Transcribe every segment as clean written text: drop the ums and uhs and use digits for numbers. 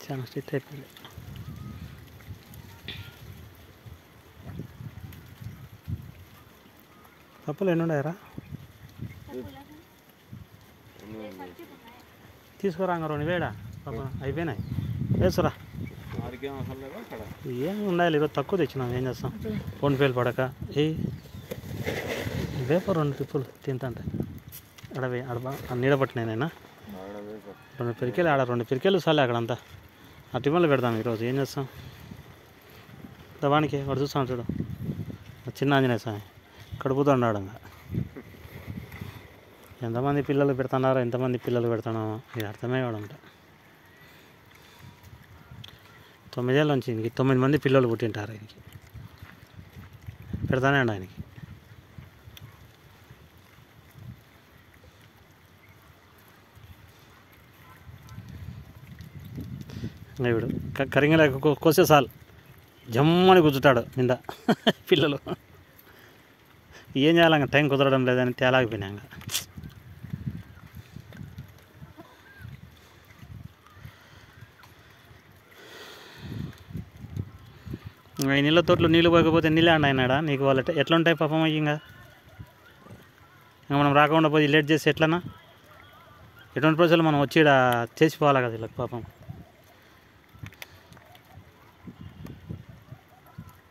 చాలా స్ట్రిక్ట్ అయిపోయింది. పప్పులు ఎన్ని ఉన్నాయరా? తీసుకురాంగ రెండు వేడా పాప అయిపోయినాయి. వేసురా ఏం ఉండాలి. ఈరోజు తక్కువ తెచ్చినాం, ఏం చేస్తాం. ఫోన్పేలు పడక వేప 2 ట్రిప్పులు తింటే అడవి అడబా నీడ పట్టినాయినా 2 పిరికెలు ఆడ 2 పిరికెలు సాలే అక్కడంతా. ఆ టిఫిన్లు పెడతాం ఈరోజు, ఏం చేస్తాం. దవానికి వాడు చూస్తాం చూడు, చిన్న ఆంజనేయ స్వామి కడుపుతో ఉన్నాడు. ఎంతమంది పిల్లలు పెడుతున్నారో ఎంతమంది పిల్లలు పెడుతున్నామో ఇది అర్థమే కావడంట. 9 ఏళ్ళ నుంచి ఇంక 9 మంది పిల్లలు పుట్టింటారు. ఆయనకి పెడతానే అండి ఆయనకి. ఇప్పుడు కరింగల కోసే సాల్ జమ్మని కూర్చుంటాడు నింద పిల్లలు. ఏం చేయాలంగా టైం కుదరడం లేదని తేలాగిపోయినాక ఈ నీళ్ళ తోటలో నీళ్ళు పోకపోతే నీళ్ళే అన్నాడా నీకు? వాళ్ళు ఎట్లా ఉంటాయి పాపం. ఇంకా మనం రాకుండా పోయి లేట్ చేసి ఎట్లన్నా ఎటువంటి ప్రజలు మనం వచ్చి ఇక్కడ చేసిపోవాలి కదా వీళ్ళకి పాపం.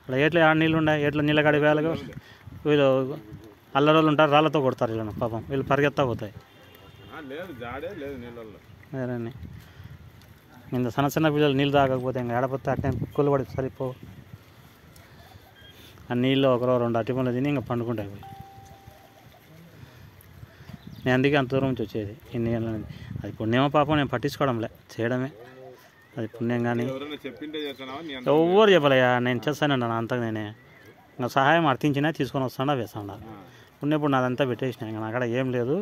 అక్కడ ఎట్లా ఆడ నీళ్ళు ఉన్నాయి, ఎట్లా నీళ్ళ కాడికి వేయాలి. వీళ్ళు అల్లరోళ్ళు ఉంటారు, రాళ్ళతో కొడతారు వీళ్ళని పాపం. వీళ్ళు పరిగెత్తా పోతాయి. వేరేని ఇంత చిన్న పిల్లలు నీళ్ళు తాగకపోతే ఇంకా ఏడపోతే అట్నే కుళ్ళు పడి సరిపో. ఆ నీళ్ళు 1-2 అటిపనులు తిని ఇంకా పండుకుంటాయి. నేను అందుకే అంత దూరం నుంచి వచ్చేది ఇన్ని ఏళ్ళ నుంచి. అది పుణ్యమో పాపం నేను పట్టించుకోవడంలే, చేయడమే అది పుణ్యం. కానీ ఎవరు చెప్పలేయా, నేను చేస్తానండి అంతగా. నేనే ఇంకా సహాయం అర్థించినా తీసుకొని వస్తాడా వేస్తాడా. ఉన్నప్పుడు నాదంతా పెట్టేసిన, ఇంకా నా కాడ ఏం లేదు.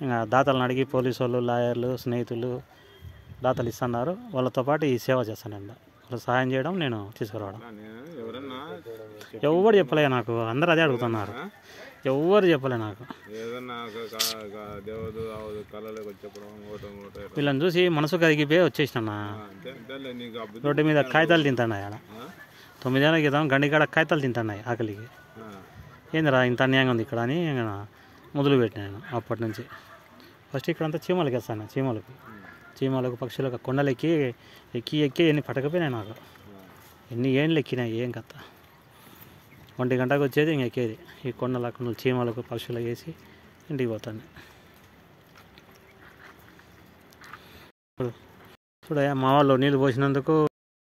ఇంకా దాతలను అడిగి పోలీసు వాళ్ళు, లాయర్లు, స్నేహితులు దాతలు ఇస్తున్నారు, వాళ్ళతో పాటు ఈ సేవ చేస్తానండి. వాళ్ళు సహాయం చేయడం, నేను తీసుకురావడం. ఎవరు చెప్పలే నాకు, అందరూ అదే అడుగుతున్నారు. ఎవరు చెప్పలే నాకు. వీళ్ళని చూసి మనసు కరిగిపోయి వచ్చేసినా. రోడ్డు మీద కాగితాలు తింటున్నాయి. ఆడ 9 ఏళ్ళ క్రితం గండికాడ కాగితాలు తింటున్నాయి ఆకలికి. ఏందిరా ఇంత అన్యాయంగా ఉంది ఇక్కడ అని మొదలు పెట్టినాను. అప్పటి నుంచి ఫస్ట్ ఇక్కడంతా చీమలకి వేస్తాను. చీమలకు పక్షులకు కొండలెక్కి ఎక్కి ఎన్ని పట్టకపోయినాయి నాకు. ఎన్ని ఏళ్ళు ఎక్కినాయి ఏం కథ. 1 గంటకు వచ్చేది ఇంక ఎక్కేది. ఈ కొండలు చీమలకు పక్షులకు వేసి ఇంటికి పోతాను. ఇప్పుడు మా వాళ్ళు నీళ్ళు పోసినందుకు